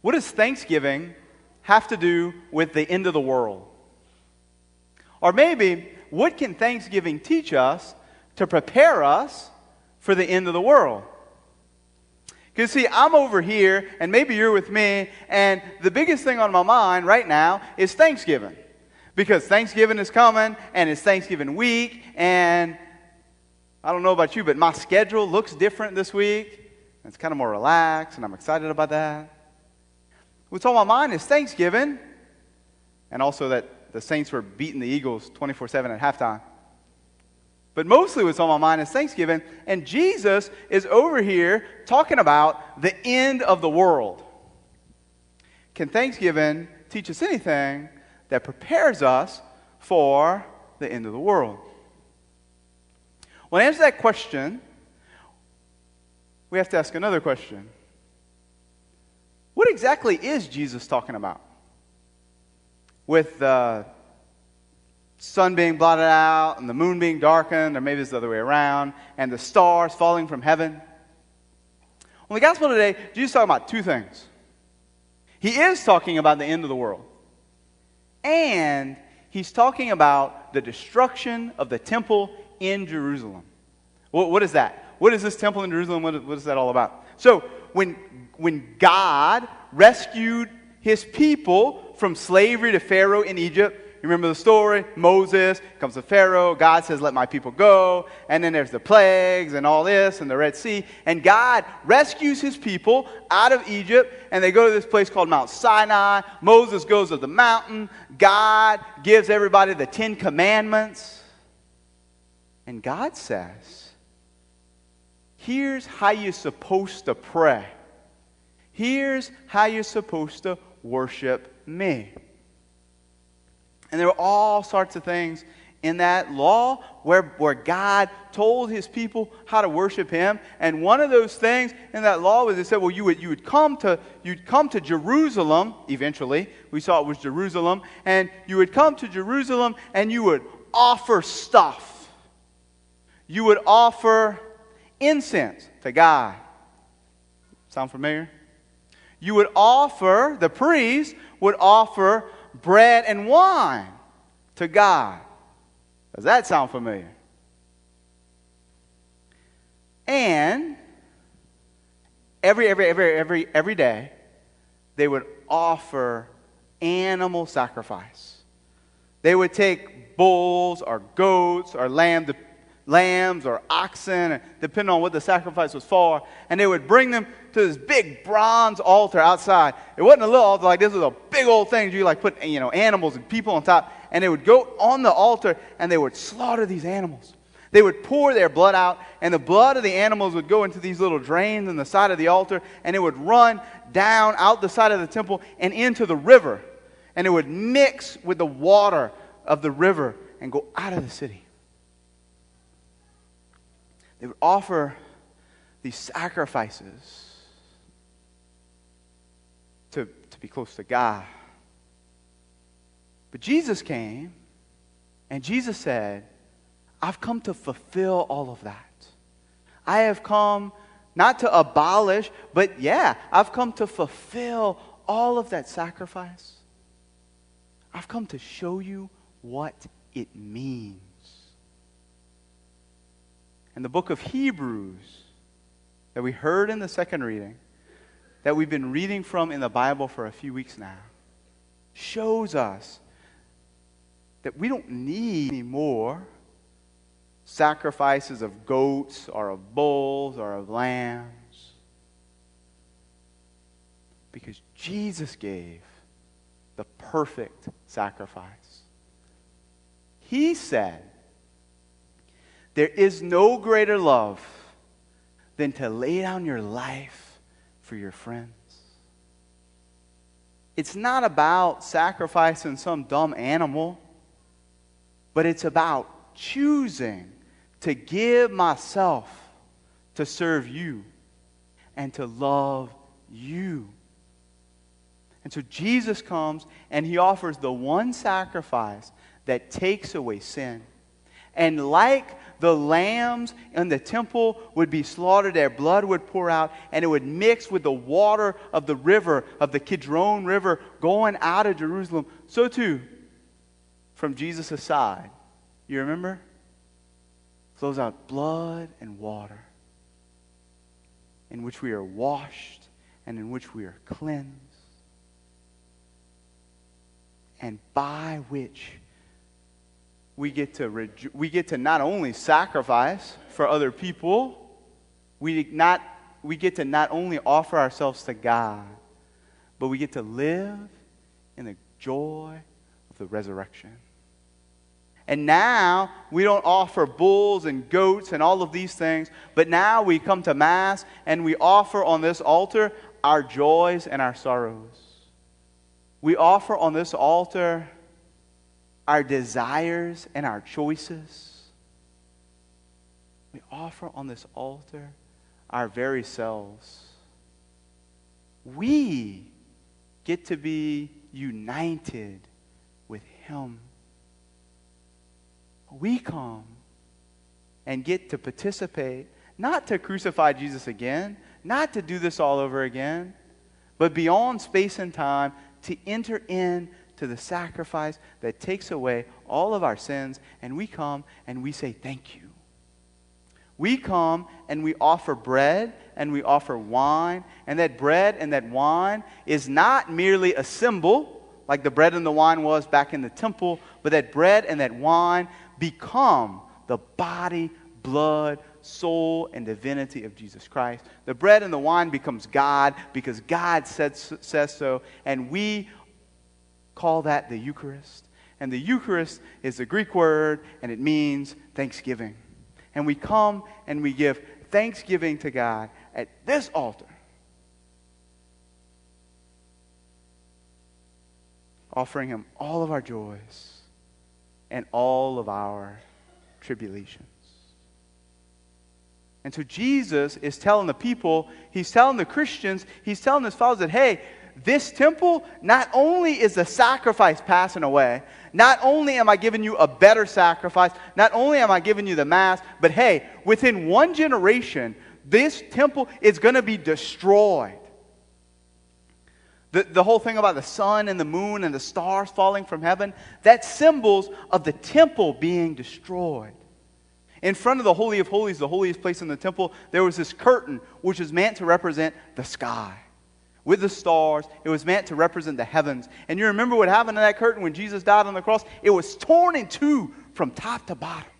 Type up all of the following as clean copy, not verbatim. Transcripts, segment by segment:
What does Thanksgiving have to do with the end of the world? Or maybe, what can Thanksgiving teach us to prepare us for the end of the world? Because see, I'm over here, and maybe you're with me, and the biggest thing on my mind right now is Thanksgiving. Because Thanksgiving is coming, and it's Thanksgiving week, and I don't know about you, but my schedule looks different this week. It's kind of more relaxed, and I'm excited about that. What's on my mind is Thanksgiving, and also that the Saints were beating the Eagles 24/7 at halftime. But mostly what's on my mind is Thanksgiving, and Jesus is over here talking about the end of the world. Can Thanksgiving teach us anything that prepares us for the end of the world? Well, to answer that question, we have to ask another question. What exactly is Jesus talking about? With the sun being blotted out and the moon being darkened, or maybe it's the other way around, and the stars falling from heaven. Well, in the gospel today, Jesus is talking about two things. He is talking about the end of the world. And he's talking about the destruction of the temple in Jerusalem. What is that? What is this temple in Jerusalem? What is that all about? So, when God rescued his people from slavery to Pharaoh in Egypt, you remember the story? Moses comes to Pharaoh. God says, let my people go. And then there's the plagues and all this and the Red Sea. And God rescues his people out of Egypt. And they go to this place called Mount Sinai. Moses goes to the mountain. God gives everybody the 10 Commandments. And God says, here's how you're supposed to pray. Here's how you're supposed to worship me. And there were all sorts of things in that law where God told his people how to worship him. And one of those things in that law was, it said, well, you'd come to Jerusalem eventually. We saw it was Jerusalem. And you would come to Jerusalem and you would offer stuff. You would offer incense to God. Sound familiar? You would offer, the priest would offer bread and wine to God. Does that sound familiar? And every day they would offer animal sacrifice. They would take bulls or goats or lambs or oxen, depending on what the sacrifice was for, and they would bring them to this big bronze altar outside. It wasn't a little altar like this; it was a big old thing. You like put animals and people on top, and they would go on the altar and they would slaughter these animals. They would pour their blood out, and the blood of the animals would go into these little drains in the side of the altar, and it would run down out the side of the temple and into the river, and it would mix with the water of the river and go out of the city. They would offer these sacrifices to be close to God. But Jesus came, and Jesus said, I've come to fulfill all of that. I have come not to abolish, but I've come to fulfill all of that sacrifice. I've come to show you what it means. And the book of Hebrews that we heard in the second reading, that we've been reading from in the Bible for a few weeks now, shows us that we don't need any more sacrifices of goats or of bulls or of lambs, because Jesus gave the perfect sacrifice. He said, there is no greater love than to lay down your life for your friends. It's not about sacrificing some dumb animal, but it's about choosing to give myself to serve you and to love you. And so Jesus comes and he offers the one sacrifice that takes away sin. And like the lambs in the temple would be slaughtered, their blood would pour out, and it would mix with the water of the river, of the Kidron River, going out of Jerusalem. So too, from Jesus' side, you remember? Flows out blood and water, in which we are washed and in which we are cleansed, and by which we get to not only sacrifice for other people, we get to not only offer ourselves to God, but we get to live in the joy of the resurrection. And now we don't offer bulls and goats and all of these things, but now we come to Mass and we offer on this altar our joys and our sorrows. We offer on this altar our desires and our choices. We offer on this altar our very selves. We get to be united with Him. We come and get to participate, not to crucify Jesus again, not to do this all over again, but beyond space and time, to enter in to the sacrifice that takes away all of our sins, and we come and we say thank you. We come and we offer bread and we offer wine, and that bread and that wine is not merely a symbol, like the bread and the wine was back in the temple, but that bread and that wine become the body, blood, soul, and divinity of Jesus Christ. The bread and the wine becomes God because God says so, and we call that the Eucharist. And the Eucharist is a Greek word, and it means thanksgiving. And we come and we give thanksgiving to God at this altar, offering Him all of our joys and all of our tribulations. And so Jesus is telling the people, He's telling the Christians, He's telling His followers that, hey, this temple, not only is the sacrifice passing away, not only am I giving you a better sacrifice, not only am I giving you the Mass, but hey, within one generation, this temple is going to be destroyed. The whole thing about the sun and the moon and the stars falling from heaven, that's symbols of the temple being destroyed. In front of the Holy of Holies, the holiest place in the temple, there was this curtain which was meant to represent the sky. With the stars, it was meant to represent the heavens. And you remember what happened to that curtain when Jesus died on the cross? It was torn in two from top to bottom.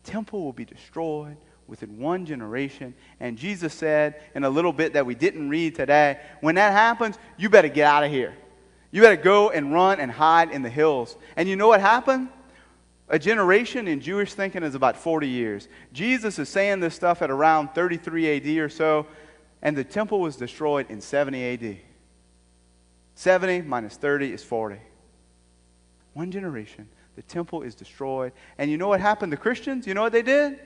The temple will be destroyed within one generation. And Jesus said in a little bit that we didn't read today, when that happens, you better get out of here. You better go and run and hide in the hills. And you know what happened? A generation in Jewish thinking is about 40 years. Jesus is saying this stuff at around 33 AD or so, and the temple was destroyed in 70 AD. 70 minus 30 is 40. One generation, the temple is destroyed. And you know what happened to Christians? You know what they did?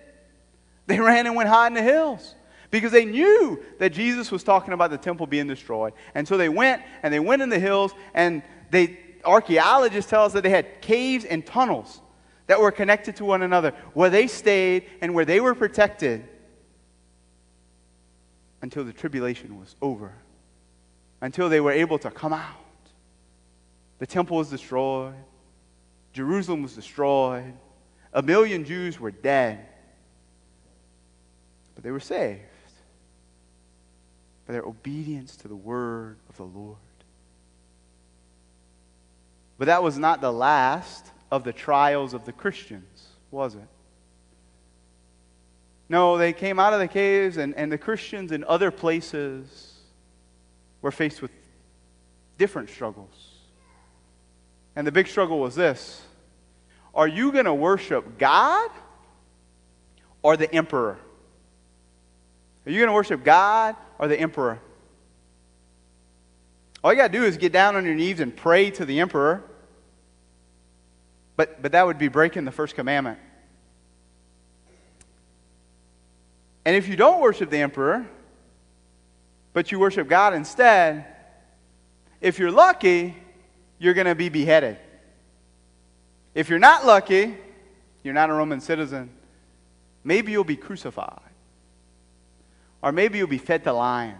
They ran and went hide in the hills because they knew that Jesus was talking about the temple being destroyed. And so they went in the hills, and archaeologists tell us that they had caves and tunnels that were connected to one another, where they stayed and where they were protected until the tribulation was over, until they were able to come out. The temple was destroyed. Jerusalem was destroyed. 1 million Jews were dead. But they were saved by their obedience to the word of the Lord. But that was not the last of the trials of the Christians, was it? No, they came out of the caves, and the Christians in other places were faced with different struggles. And the big struggle was this: are you going to worship God or the emperor? Are you going to worship God or the emperor? All you got to do is get down on your knees and pray to the emperor. But that would be breaking the first commandment. And if you don't worship the emperor, but you worship God instead, if you're lucky, you're going to be beheaded. If you're not lucky, you're not a Roman citizen, maybe you'll be crucified. Or maybe you'll be fed to lions.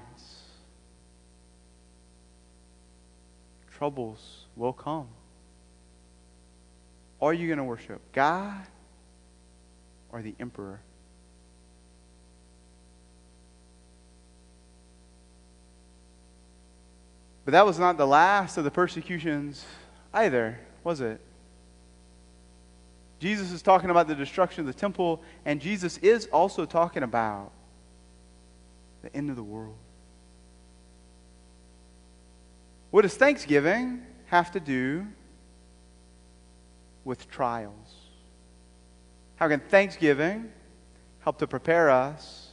Troubles will come. Are you going to worship God or the emperor? But that was not the last of the persecutions either, was it? Jesus is talking about the destruction of the temple, and Jesus is also talking about the end of the world. What does Thanksgiving have to do with trials? How can Thanksgiving help to prepare us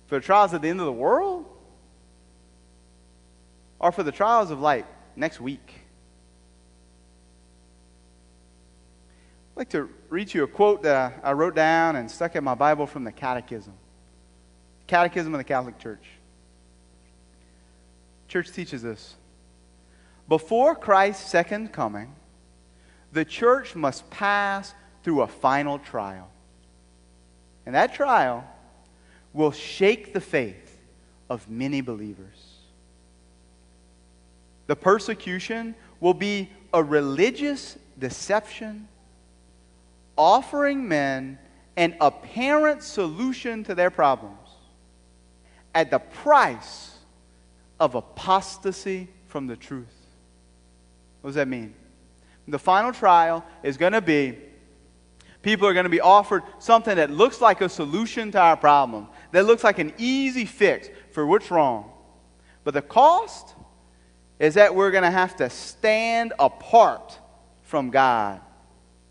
for the trials at the end of the world? Or for the trials of like next week? I'd like to read you a quote that I wrote down and stuck in my Bible from the Catechism. Catechism of the Catholic Church. Church teaches this. Before Christ's second coming, the church must pass through a final trial. And that trial will shake the faith of many believers. The persecution will be a religious deception, offering men an apparent solution to their problems at the price of apostasy from the truth. What does that mean? The final trial is going to be, people are going to be offered something that looks like a solution to our problem, that looks like an easy fix for what's wrong. But the cost is that we're going to have to stand apart from God.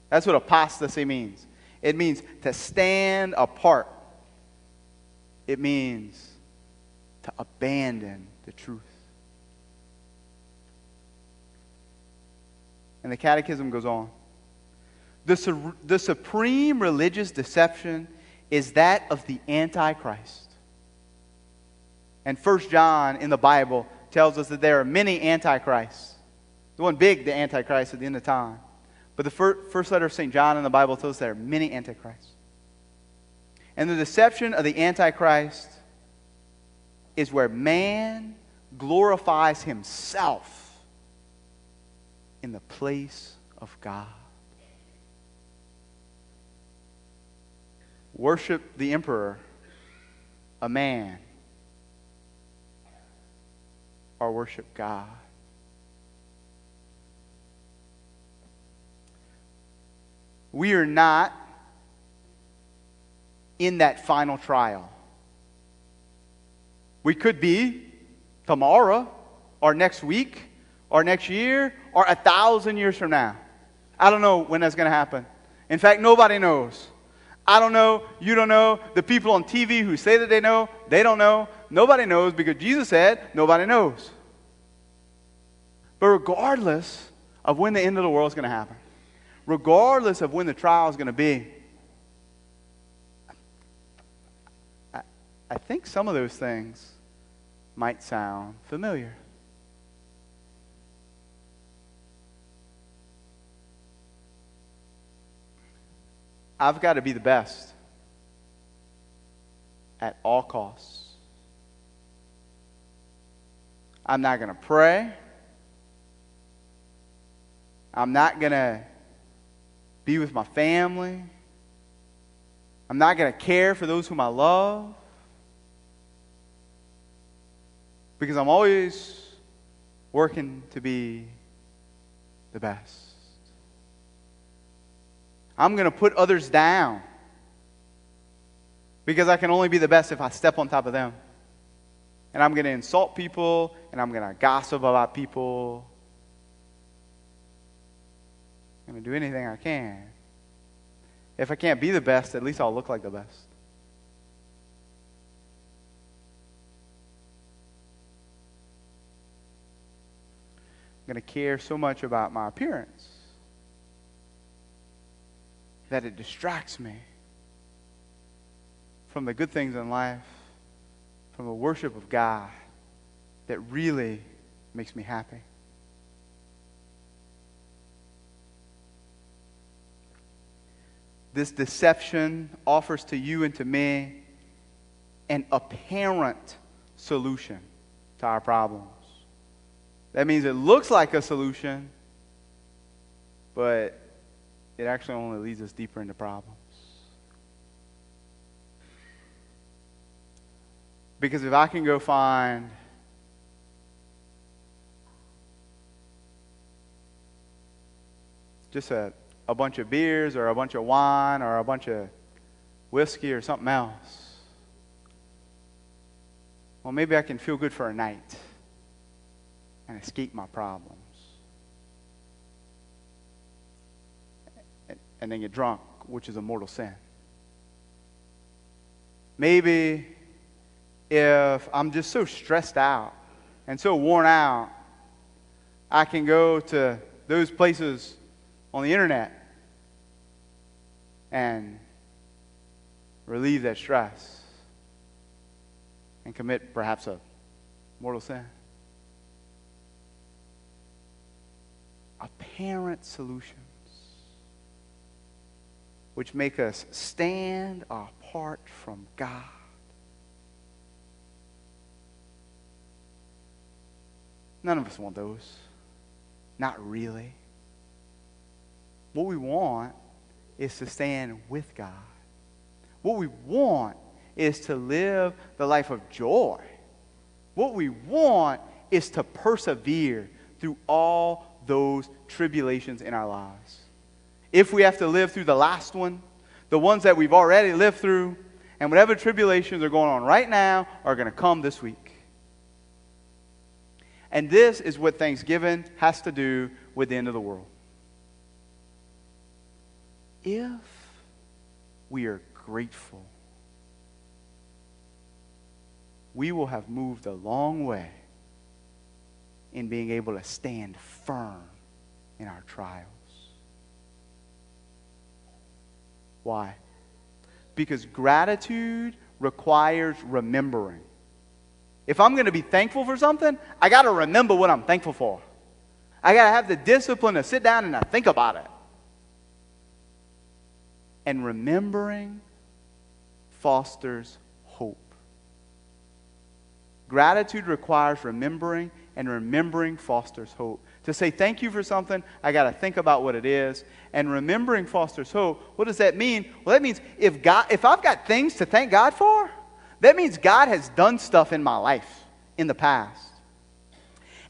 That's what apostasy means. It means to stand apart. It means to abandon the truth. And the Catechism goes on. The supreme religious deception is that of the Antichrist. And 1 John in the Bible tells us that there are many antichrists. The one big, the Antichrist at the end of time. But the first letter of St. John in the Bible tells us there are many antichrists. And the deception of the Antichrist is where man glorifies himself in the place of God. Worship the emperor, a man, or worship God. We are not in that final trial. We could be tomorrow, or next week, or next year, or 1,000 years from now. I don't know when that's going to happen. In fact, nobody knows. I don't know. You don't know. The people on TV who say that they know, they don't know. Nobody knows because Jesus said nobody knows. But regardless of when the end of the world is going to happen, regardless of when the trial is going to be, I think some of those things might sound familiar. I've got to be the best at all costs. I'm not going to pray. I'm not going to be with my family. I'm not going to care for those whom I love. Because I'm always working to be the best. I'm going to put others down because I can only be the best if I step on top of them. And I'm going to insult people, and I'm going to gossip about people. I'm going to do anything I can. If I can't be the best, at least I'll look like the best. I'm going to care so much about my appearance that it distracts me from the good things in life, from the worship of God that really makes me happy. this deception offers to you and to me an apparent solution to our problems. That means it looks like a solution, but it actually only leads us deeper into problems. Because if I can go find just a bunch of beers or a bunch of wine or a bunch of whiskey or something else, well, maybe I can feel good for a night and escape my problems. And then get drunk, which is a mortal sin. Maybe if I'm just so stressed out and so worn out, I can go to those places on the internet and relieve that stress and commit perhaps a mortal sin. Apparent solutions which make us stand apart from God. None of us want those. Not really. What we want is to stand with God. What we want is to live the life of joy. What we want is to persevere through all those tribulations in our lives. If we have to live through the last one, the ones that we've already lived through, and whatever tribulations are going on right now are going to come this week. And this is what Thanksgiving has to do with the end of the world. If we are grateful, we will have moved a long way in being able to stand firm in our trials. Why? Because gratitude requires remembering. If I'm going to be thankful for something, I got to remember what I'm thankful for. I got to have the discipline to sit down and think about it. And remembering fosters hope. Gratitude requires remembering, and remembering fosters hope. To say thank you for something, I got to think about what it is. And remembering fosters hope. What does that mean? Well, that means if I've got things to thank God for, that means God has done stuff in my life in the past.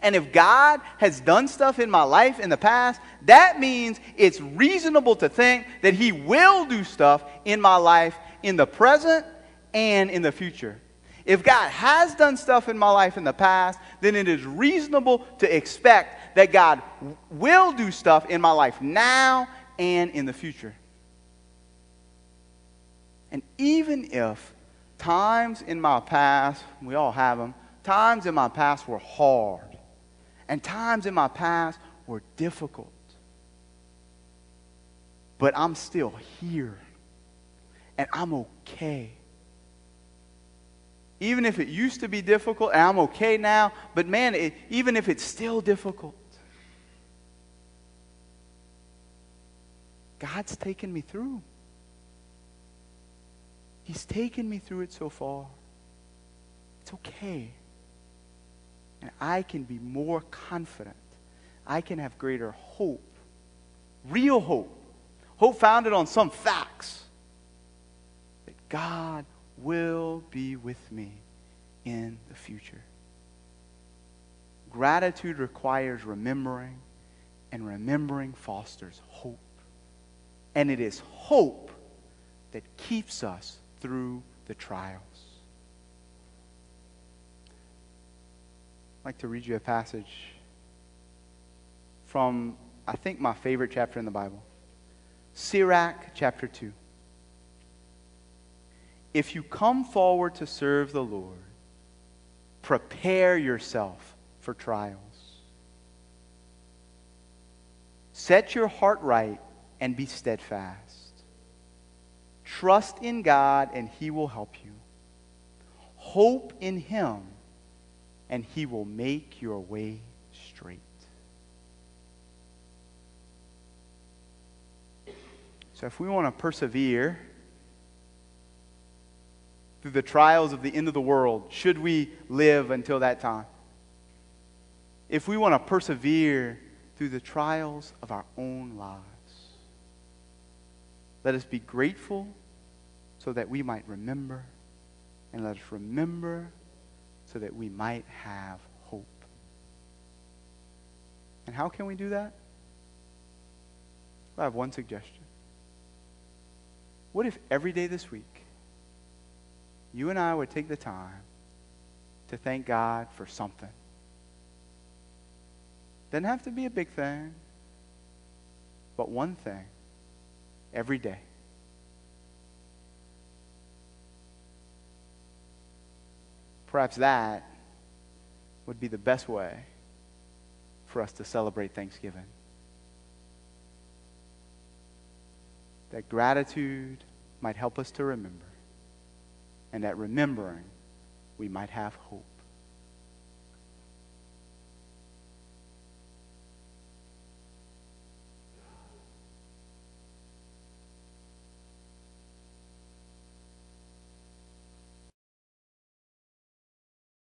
And if God has done stuff in my life in the past, that means it's reasonable to think that He will do stuff in my life in the present and in the future. If God has done stuff in my life in the past, then it is reasonable to expect that God will do stuff in my life now and in the future. And even if times in my past, we all have them, times in my past were hard, and times in my past were difficult, but I'm still here, and I'm okay. Even if it used to be difficult, and I'm okay now, but man, even if it's still difficult, God's taken me through. He's taken me through it so far. It's okay. And I can be more confident. I can have greater hope. Real hope. Hope founded on some facts. That God will be with me in the future. Gratitude requires remembering, and remembering fosters hope. And it is hope that keeps us through the trials. I'd like to read you a passage from, I think, my favorite chapter in the Bible. Sirach chapter 2. If you come forward to serve the Lord, prepare yourself for trials. Set your heart right and be steadfast. Trust in God and He will help you. Hope in Him and He will make your way straight. So if we want to persevere through the trials of the end of the world, should we live until that time? If we want to persevere through the trials of our own lives, let us be grateful so that we might remember, and let us remember so that we might have hope. And how can we do that? I have one suggestion. What if every day this week, you and I would take the time to thank God for something? Doesn't have to be a big thing, but one thing every day. Perhaps that would be the best way for us to celebrate Thanksgiving. That gratitude might help us to remember, and that remembering we might have hope.